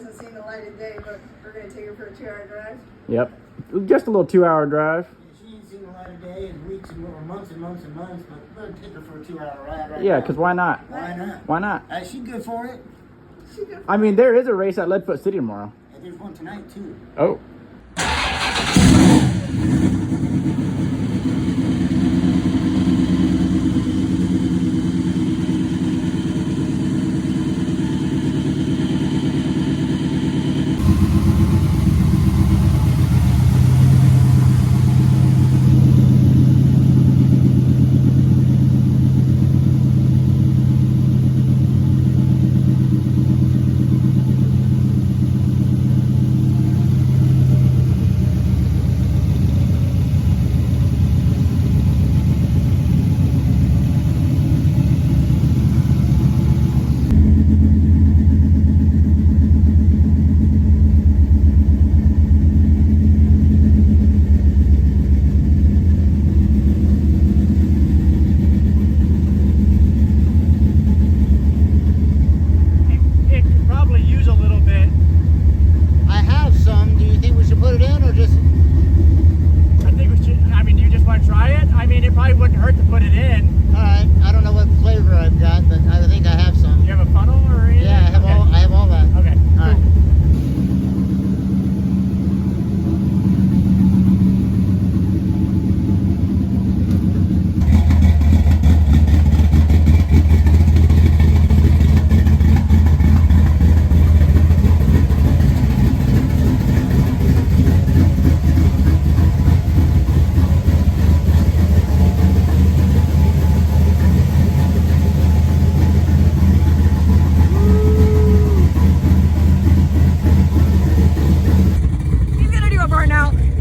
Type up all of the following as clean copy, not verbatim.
hasn't seen the light of day, but we're going to take her for a 2-hour drive. Yep. Just a little 2-hour drive. She ain't seen the light of day in weeks and months and months and months, but we're going to take her for a 2-hour ride right Yeah, now. because why not? Why not? Why not? She's good for it. I mean, there is a race at Leadfoot City tomorrow. And there's one tonight, too. Oh.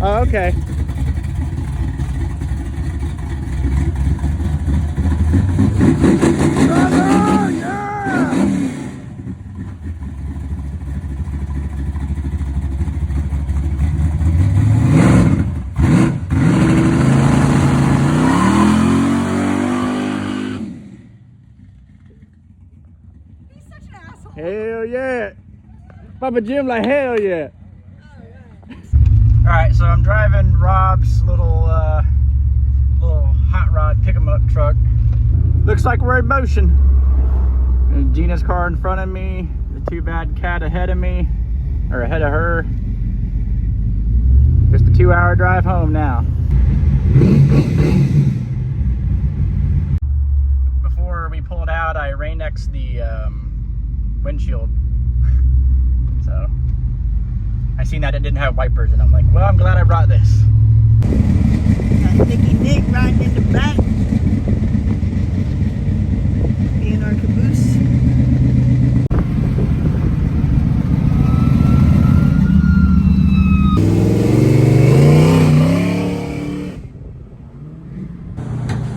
Oh, okay. Oh, yeah! He's such an asshole. Hell yeah. Papa Jim like hell yeah. Alright, so I'm driving Rob's little hot rod pick-em-up truck. Looks like we're in motion. And Gina's car in front of me, the Too Bad Cat ahead of me, or ahead of her. Just a 2-hour drive home now. Before we pulled out, I rain-xed the windshield. So I seen that it didn't have wipers, and I'm like, well, I'm glad I brought this. Got Nicky Nick riding in the back. In our caboose.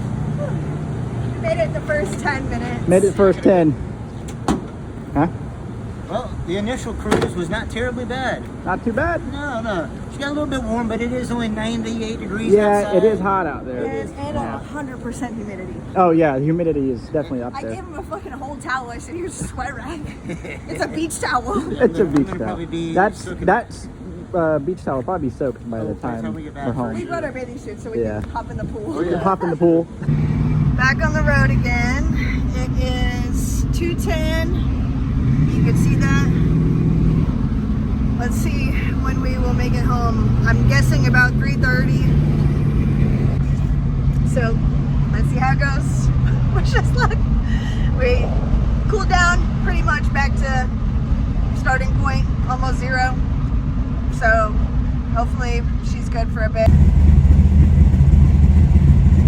You made it the first 10 minutes. Made it first 10. Huh? Well, the initial cruise was not terribly bad. Not too bad. No, no. She got a little bit warm, but it is only 98 degrees Yeah, outside. it is hot out there. It is, and 100% humidity. Oh yeah, the humidity is definitely up I there. gave him a fucking whole towel. I said, here's a sweat rag. It's a beach towel. It's a I'm beach gonna towel. probably be That's soaking- beach towel will probably be soaked by the time time we get back we're for home. We brought our bathing suits so we Yeah. can hop in the pool. We can hop in the pool. Back on the road again. It is 2:10. You can see that. Let's see when we will make it home. I'm guessing about 3:30. So let's see how it goes. Wish us luck. We cooled down pretty much back to starting point, almost zero. So hopefully she's good for a bit.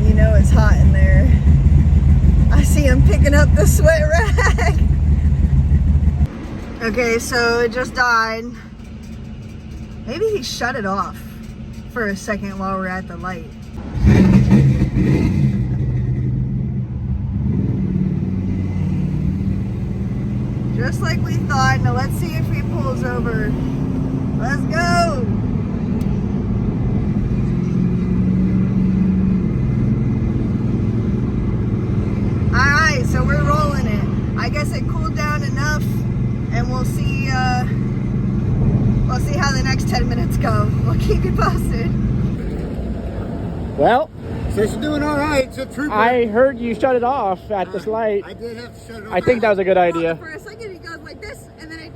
You know it's hot in there. I see him picking up the sweat rag. Okay, so it just died. Maybe he shut it off for a second while we're at the light. Just like we thought. Now let's see if he pulls over. Let's go! Alright, so we're rolling it. I guess it cooled down enough and we'll see 10 minutes go. We'll keep you posted. Well, So she's doing all right. It's a trooper. I heard you shut it off at this light. I did have to shut it off. I think that was a good idea. For a second, he goes like this, and then it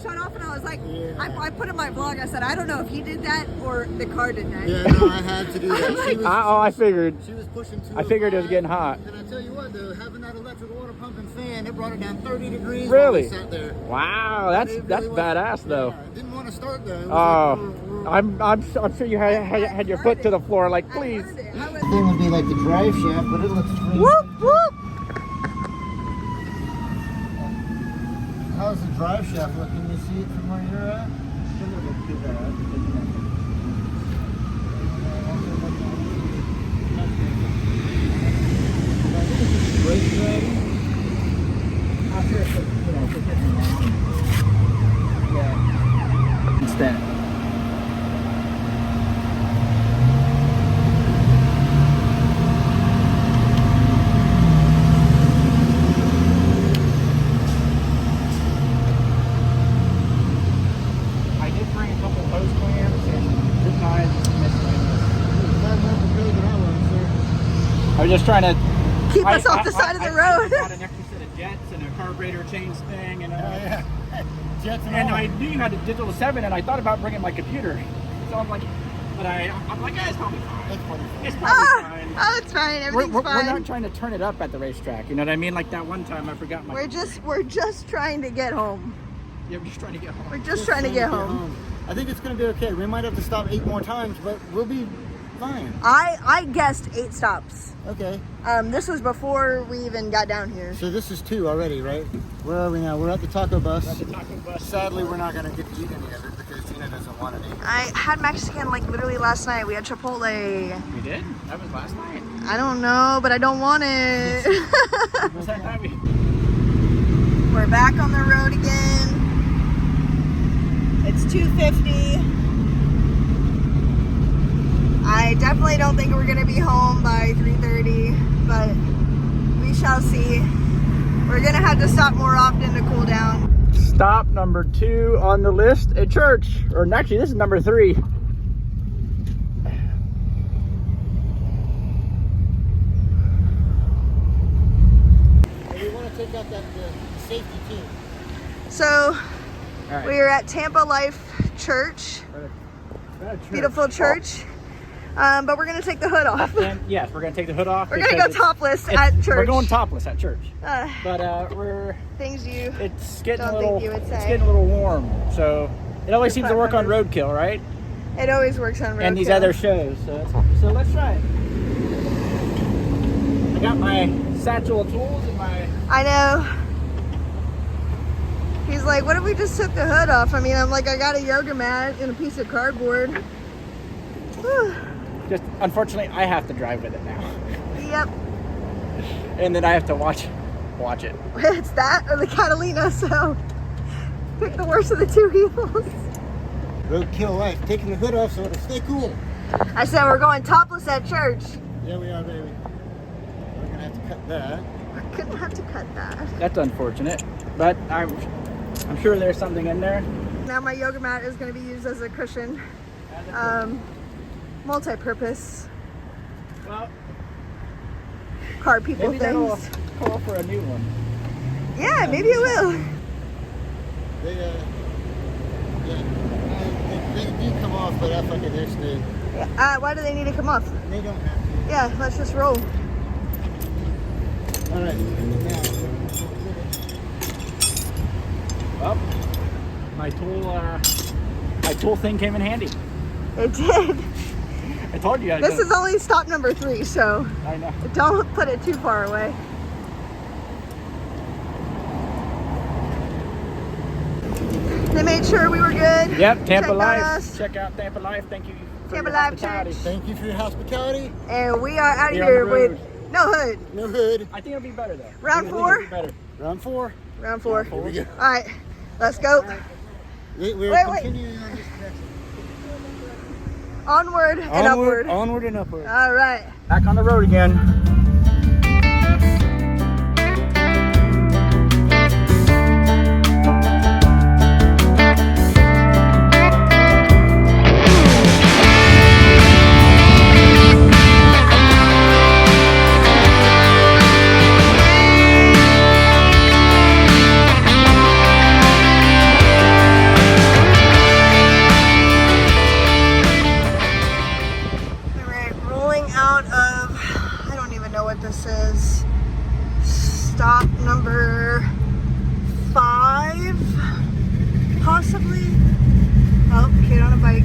shut off, and I was like, Yeah. I put in my vlog, I said, I don't know if he did that or the car did that. Yeah, no, I had to do that. She was, I figured. She was pushing too. I figured it was getting hot. And I tell you what, though, having that electric water pump and fan, it brought it down 30 degrees. Really? While we sat there. Wow, that's It really was- badass though. Yeah, I didn't want to start though. It was Oh, I'm sure you had your foot to the floor, like, please. The thing would be like the drive shaft, but it looks free. Whoop, whoop. How's the drive shaft look? Can you see it from where you're at? Doesn't look too bad. Brake driving? I'm sure it's, if it's hitting down. Yeah. Instant. I did bring a couple hose clamps and didn't I I was just trying to Keep us off the side of the road. I got an extra set of jets and a carburetor change thing, and Jets and I knew you had a digital 7, and I thought about bringing my computer. So I'm like, I'm like, yeah, it's probably fine. That's funny. It's probably fine. Oh, it's fine. Everything's We're fine. not trying to turn it up at the racetrack. You know what I mean? Like that one time I forgot my. We're just trying to get home. Yeah, we're just trying to get home. We're just trying to get home. I think it's going to be okay. We might have to stop 8 more times, but we'll be fine. I guessed 8 stops. Okay. This was before we even got down here. So this is 2 already, right? Where are we now? We're at the taco bus. The taco bus. Sadly, we're not going to get to eat any of it because Gina doesn't want any. I had Mexican like literally last night. We had Chipotle. You did? That was last night. I don't know, but I don't want it. Was that heavy? We're back on the road again. It's 2:50. I definitely don't think we're gonna be home by 3:30, but we shall see. We're gonna have to stop more often to cool down. Stop number 2 on the list, a church. Or actually, this is number 3. We want to take out that safety too. So All right. we are at Tampa Life Church. Beautiful church. But we're gonna take the hood off. And yes, we're gonna take the hood off. We're gonna go because topless at church. We're going topless at church. But we're Things you it's getting don't a little think you would it's say. getting a little warm. So it always seems to work on roadkill, right? It always works on roadkill. And these other shows. So let's try it. I got my satchel of tools and my I know. He's like, what if we just took the hood off? I mean, I'm like, I got a yoga mat and a piece of cardboard. Whew. just unfortunately I have to drive with it now. Yep. And then I have to watch it. It's that or the Catalina, so pick the worst of the 2 evils. Roadkill life. Taking the hood off so it'll stay cool. I said we're going topless at church. Yeah, we are, baby. We're going to have to cut that. We're gonna have to cut that. That's unfortunate. But I'm sure there's something in there. Now my yoga mat is gonna be used as a cushion. Multi-purpose. Well, Car people maybe that'll things. call for a new one. Yeah, maybe it will. They do come off, but I fucking their snake. Why do they need to come off? They don't have to. Yeah, let's just roll. All right. Now, Well, my tool thing came in handy. It did. I told you. This is only stop number 3, so I know. don't put it too far away. They made sure we were good. Yep, Tampa Checked on Life. us. Check out Tampa Life. Thank you for Tampa your Life hospitality. Church. thank you for your hospitality. And we are out of We're on here the with road. no hood. No hood. I think it'll be better though. Round I think 4? it'll be better. Round 4. Round 4. Here we go. All right, let's go. We're Wait. continuing on this direction. Onward and upward. Onward and upward. All right. Back on the road again. Possibly. Oh, kid on a bike.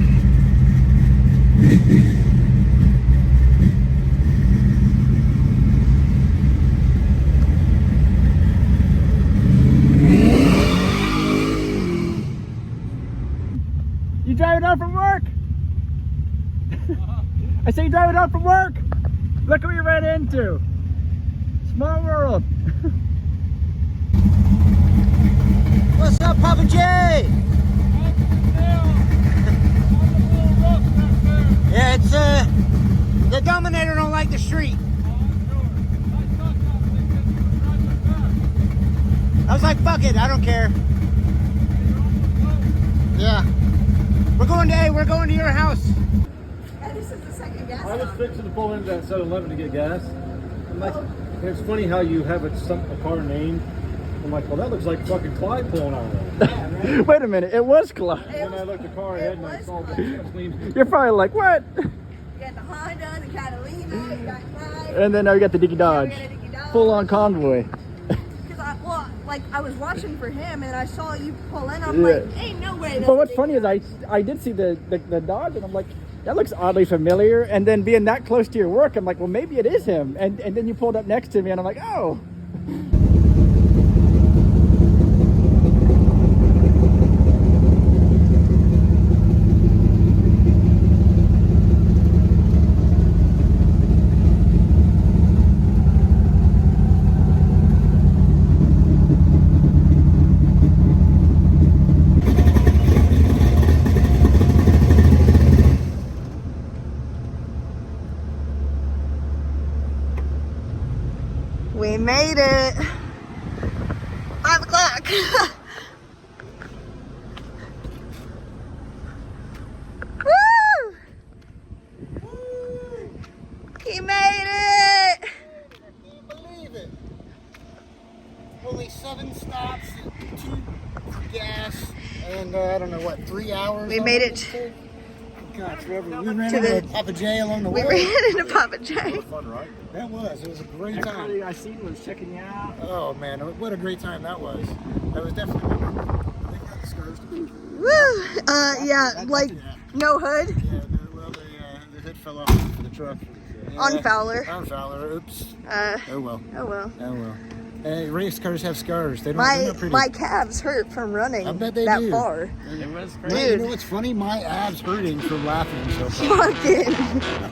You driving home from work? I say you driving home from work. Look what we ran into. Small world. What's up, Papa J? Yeah, it's the Dominator don't like the street. I was like, fuck it, I don't care. Yeah. We're going to your house. Yeah, this is the second gas I was stop. fixing to pull into that 7-Eleven to get gas. I'm like, it's funny how you have a car named. I'm like, well, that looks like fucking Clyde pulling out of there. Wait a minute, it was Clyde. And then I looked the car ahead and I saw that clean. You're probably like, what? You got the Honda, the Catalina, you got Clyde. And then now we got the Dicky Now we Dodge. got a Dicky Dodge. Full on convoy. Because I was watching for him and I saw you pull in. I'm Yeah. like, ain't no way. That's But what's a funny is I did see the Dodge and I'm like, that looks oddly familiar. And then being that close to your work, I'm like, well, maybe it is him. And then you pulled up next to me and I'm like, oh. We made it. 5 o'clock. Woo! He made it. I can't believe it. Only 7 stops, 2 gas, and I don't know what, 3 hours. We made it. God, forever. We ran To the- into Papa J along the We way. ran into Papa J. Fun, right? That was. It was a great time. Everybody I seen was checking you out. Oh man, what a great time that was. That was definitely memorable. They got the scars. Woo! Yeah, like no hood Yeah, the hood fell off the truck. Yeah. on Fowler. On Fowler. Oops. Oh well. Oh well. Oh well. Hey, race cars have scars. They're not pretty. My calves hurt from running I bet they that do. far. It was You crazy. know what's funny? My abs hurting from laughing so far. Fucking.